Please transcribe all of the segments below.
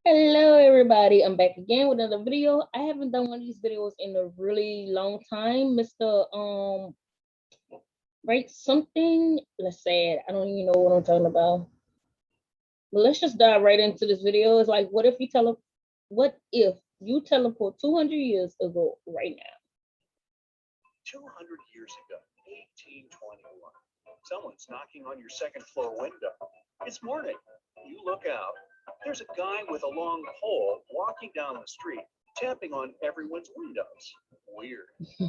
Hello everybody, I'm back again with another video. I haven't done one of these videos in a really long time. Mr. Right something, let's say it. I don't even know what I'm talking about. But let's just dive right into this video. It's like, what if you teleport 200 years ago right now? 200 years ago, 1821. Someone's knocking on your second floor window. It's morning. You look out. There's a guy with a long pole walking down the street, tapping on everyone's windows. Weird.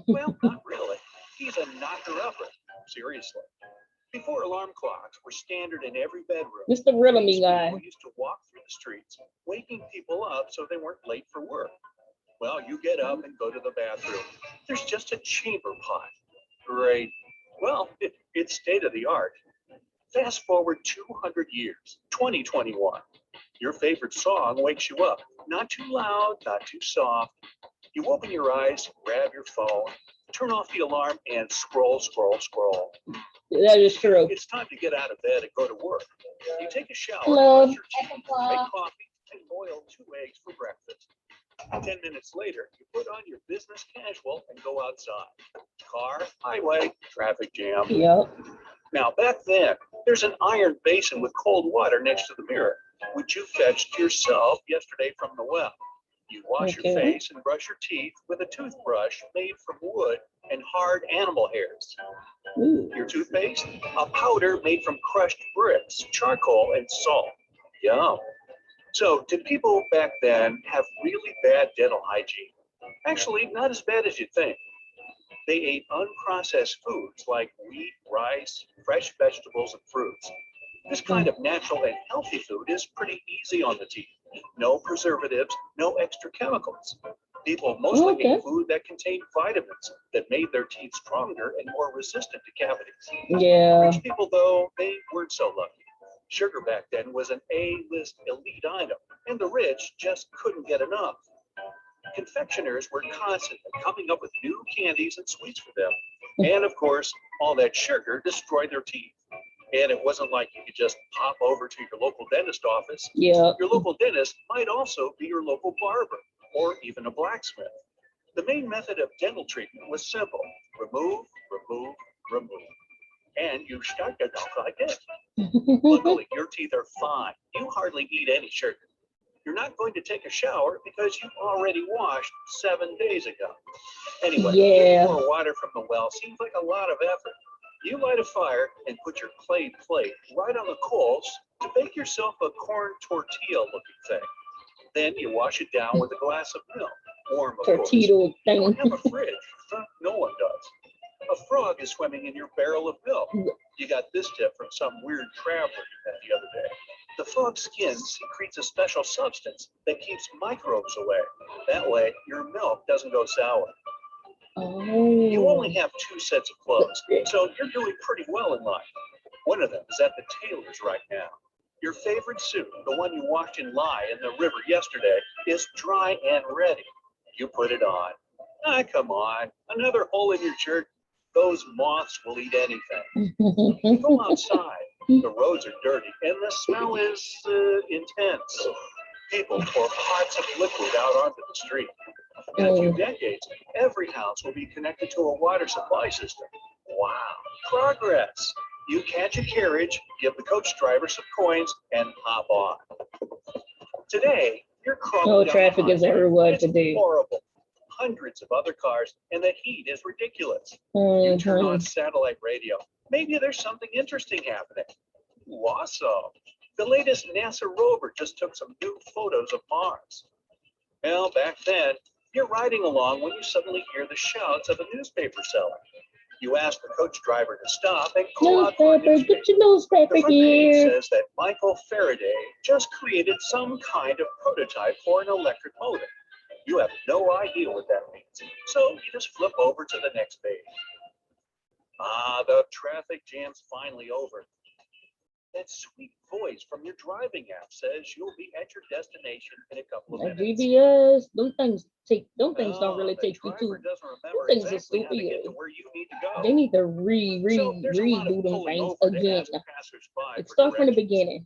Well, not really. He's a knocker-upper. Seriously. Before alarm clocks were standard in every bedroom, Mr. Riddle Me guy. people used to walk through the streets, waking people up so they weren't late for work. Well, you get up and go to the bathroom. There's just a chamber pot. Great. Well, it's state of the art. Fast forward 200 years, 2021. Your favorite song wakes you up. Not too loud, not too soft. You open your eyes, grab your phone, turn off the alarm, and scroll. That is true. It's time to get out of bed and go to work. You take a shower, Hello. brush your teeth, make coffee, and boil 2 eggs for breakfast. 10 minutes later, you put on your business casual and go outside. Car, highway, traffic jam. Yep. Now, back then, there's an iron basin with cold water next to the mirror, which you fetched yourself yesterday from the well. You wash your face and brush your teeth with a toothbrush made from wood and hard animal hairs. Ooh. Your toothpaste? A powder made from crushed bricks, charcoal, and salt. Yum. So, did people back then have really bad dental hygiene? Actually, not as bad as you'd think. They ate unprocessed foods like wheat, rice, fresh vegetables, and fruits. This kind of natural and healthy food is pretty easy on the teeth. No preservatives, no extra chemicals. People mostly ate food that contained vitamins that made their teeth stronger and more resistant to cavities. Yeah. Rich people, though, they weren't so lucky. Sugar back then was an A-list elite item, and the rich just couldn't get enough. Confectioners were constantly coming up with new candies and sweets for them. And of course, all that sugar destroyed their teeth. And it wasn't like you could just pop over to your local dentist office. Yeah. Your local dentist might also be your local barber or even a blacksmith. The main method of dental treatment was simple. Remove. And you start to look like this. Luckily, your teeth are fine. You hardly eat any sugar. You're not going to take a shower because you already washed 7 days ago. Anyway, getting more water from the well seems like a lot of effort. You light a fire and put your clay plate right on the coals to bake yourself a corn tortilla-looking thing. Then you wash it down with a glass of milk, warm of course. You don't have a fridge. No one does. A frog is swimming in your barrel of milk. You got this tip from some weird traveler you met the other day. The frog's skin secretes a special substance that keeps microbes away. That way, your milk doesn't go sour. You only have 2 sets of clothes, so you're doing pretty well in life. One of them is at the tailor's right now. Your favorite suit, the one you washed in lye in the river yesterday, is dry and ready. You put it on. Ah, come on. Another hole in your shirt. Those moths will eat anything. You go outside. The roads are dirty, and the smell is intense. People pour pots of liquid out onto the street. In a few decades, every house will be connected to a water supply system. Wow, progress. You catch a carriage, give the coach driver some coins, and hop on. Today, you're crawling down traffic is everywhere today. It's horrible. Hundreds of other cars, and the heat is ridiculous. You turn on satellite radio. Maybe there's something interesting happening. Ooh, awesome. The latest NASA rover just took some new photos of Mars. Well, back then, you're riding along when you suddenly hear the shouts of a newspaper seller. You ask the coach driver to stop and call out for a newspaper. Get your newspaper The front here. page says that Michael Faraday just created some kind of prototype for an electric motor. You have no idea what that means, so you just flip over to the next page. Ah, the traffic jam's finally over. That sweet voice from your driving app says you'll be at your destination in a couple of minutes. GPS, them things don't really take you to. Them things are stupid. They need to redo them things again. It starts from the beginning.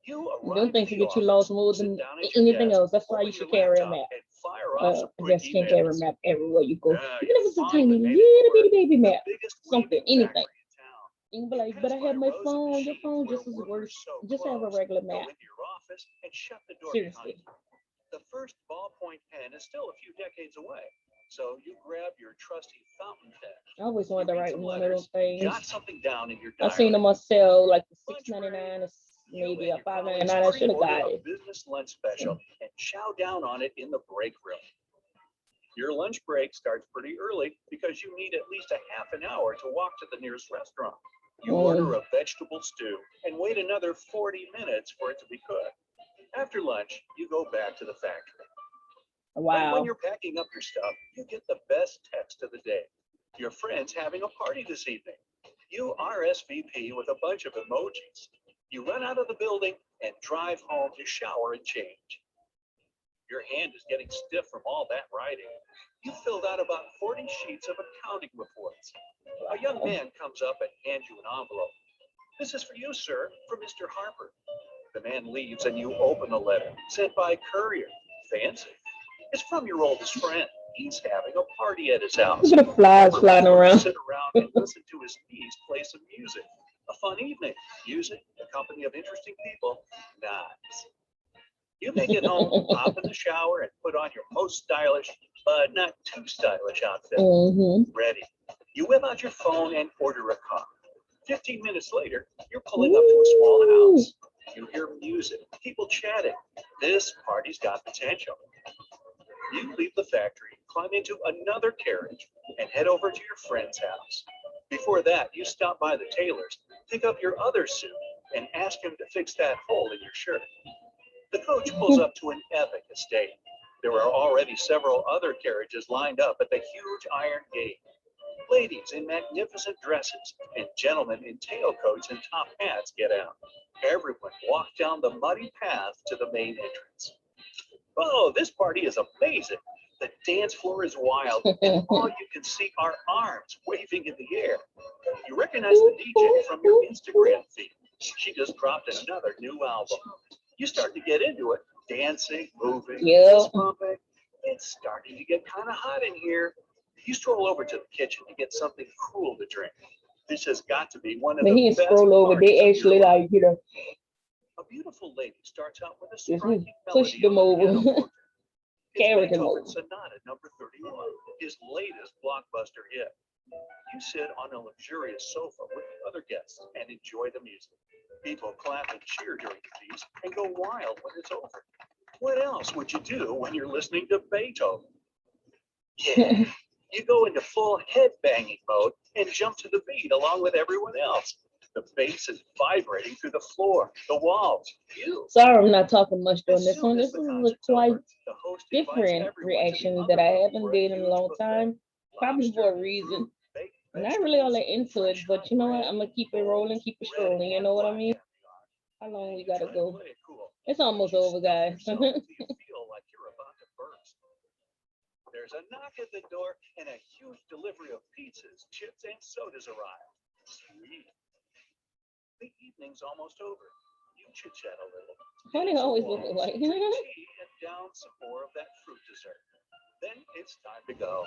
You Them arrive at things to the get you lost office, more sit than down at your anything desk, else. That's why you open should your carry a laptop, map. and fire off some I quick guess you can carry a emails. map everywhere you go. Even You if it's a tiny finally made it little to work, bitty baby the map, biggest something, waving anything. factory in town. You can be You like, but pass I by have my rows of phone. Your machines phone where just as workers worse. sew Just have a clothes, regular go map. into your office, and shut the door behind Seriously. you. The first ballpoint pen is still a few decades away, so you grab your trusty fountain pen. I always You wanted to read write some one of those letters, jot things. something down in your I seen diary. them on sale, like the Lunch break, $6.99 or you maybe and a your colleagues $5.99. I should have pre-order got a it. business lunch special and chow down on it in the break room. Your lunch break starts pretty early because you need at least a half an hour to walk to the nearest restaurant. You order a vegetable stew and wait another 40 minutes for it to be cooked. After lunch, you go back to the factory. And when Wow. you're packing up your stuff, you get the best text of the day. Your friend's having a party this evening. You RSVP with a bunch of emojis. You run out of the building and drive home to shower and change. Your hand is getting stiff from all that writing. You filled out about 40 sheets of accounting reports. A young man comes up and hands you an envelope. This is for you, sir, from Mr. Harper. The man leaves and you open the letter, sent by courier. Fancy. It's from your oldest friend. He's having a party at his house. Look at the flies flying Everyone around. sit around and listen to his niece play some music. A fun evening. Music, a company of interesting people. Nice. You make it home, hop in the shower, and put on your most stylish, but not too stylish outfit. Ready. You whip out your phone and order a car. 15 minutes later, you're pulling up to a small house. You hear music, people chatting. This party's got potential. You leave the factory, climb into another carriage, and head over to your friend's house. Before that, you stop by the tailor's, pick up your other suit, and ask him to fix that hole in your shirt. The coach pulls up to an epic estate. There are already several other carriages lined up at the huge iron gate. Ladies in magnificent dresses and gentlemen in tailcoats and top hats get out. Everyone walks down the muddy path to the main entrance. Oh, this party is amazing. The dance floor is wild, and all you can see are arms waving in the air. You recognize the DJ from your Instagram feed. She just dropped another new album. You start to get into it, dancing, moving, fist pumping. It's starting to get kind of hot in here. You stroll over to the kitchen to get something cool to drink. This has got to be one of But the he best scroll over. parties They of your actually life. like, you know, A beautiful lady starts out with a just striking push melody them on the over. pianoforte. It's Carry them over. Beethoven's Sonata Number 31, his latest blockbuster hit. You sit on a luxurious sofa with the other guests and enjoy the music. People clap and cheer during the piece and go wild when it's over. What else would you do when you're listening to Beethoven? Yeah, you go into full head-banging mode and jump to the beat along with everyone else. The bass is vibrating through the floor, the walls, you. Sorry, I'm not talking much during As this soon one. as This the is a concert's quite over, the host invites different everyone to the reaction other that I room haven't for a did in a huge long buffet. time. Probably for a Lobster, reason. fruit, baked Not really all vegetables, that into it, fresh but hot you know what? bread, I'm gonna keep it rolling, keep it red strolling. You and know what I black mean? caviar. How long we You gotta try to go? play it cool, It's but almost you over, stuff guys. yourself until you feel like you're about to burst. There's a knock at the door and a huge delivery of pizzas, chips, and sodas arrive. Sweet. The evening's almost over. You chit-chat a little. How they Get some always look walls, alike. drink tea, and down some more of that fruit dessert. Then it's time to go.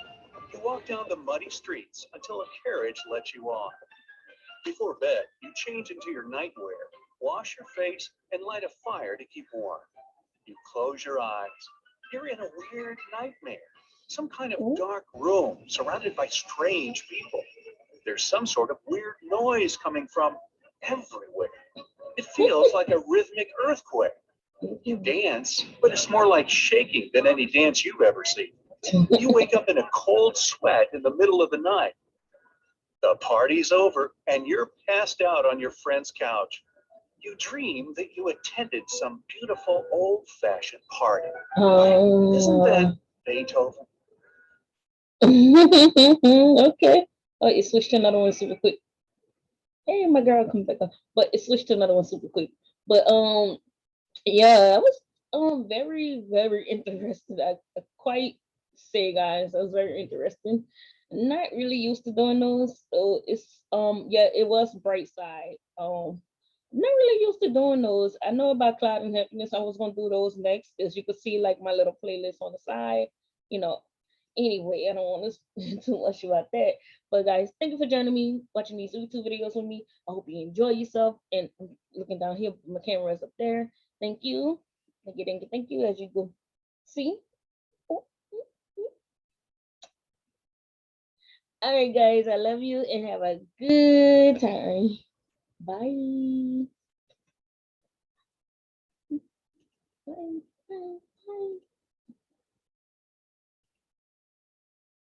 You walk down the muddy streets until a carriage lets you off. Before bed, you change into your nightwear, wash your face, and light a fire to keep warm. You close your eyes. You're in a weird nightmare. Some kind of dark room surrounded by strange people. There's some sort of weird noise coming from everywhere. It feels like a rhythmic earthquake. You dance, but it's more like shaking than any dance you've ever seen. You wake up in a cold sweat in the middle of the night. The party's over, and you're passed out on your friend's couch. You dream that you attended some beautiful old-fashioned party. Isn't that Beethoven? Okay. Oh, it switched to another one super quick. Hey, my girl, come back up. But it switched to another one super quick. But yeah, I was very very interested. I quite say, guys, I was very interested. Not really used to doing those, so it's yeah, it was bright side. not really used to doing those. I know about Cloud and Happiness. I was gonna do those next. As you can see, like my little playlist on the side. You know. Anyway, I don't want to too much about that. But guys, thank you for joining me, watching these YouTube videos with me. I hope you enjoy yourself. And I'm looking down here, my camera is up there. Thank you. Thank you, thank you, thank you. As you go. See? Oh, all right, guys, I love you and have a good time. Bye. Bye. Bye. Bye.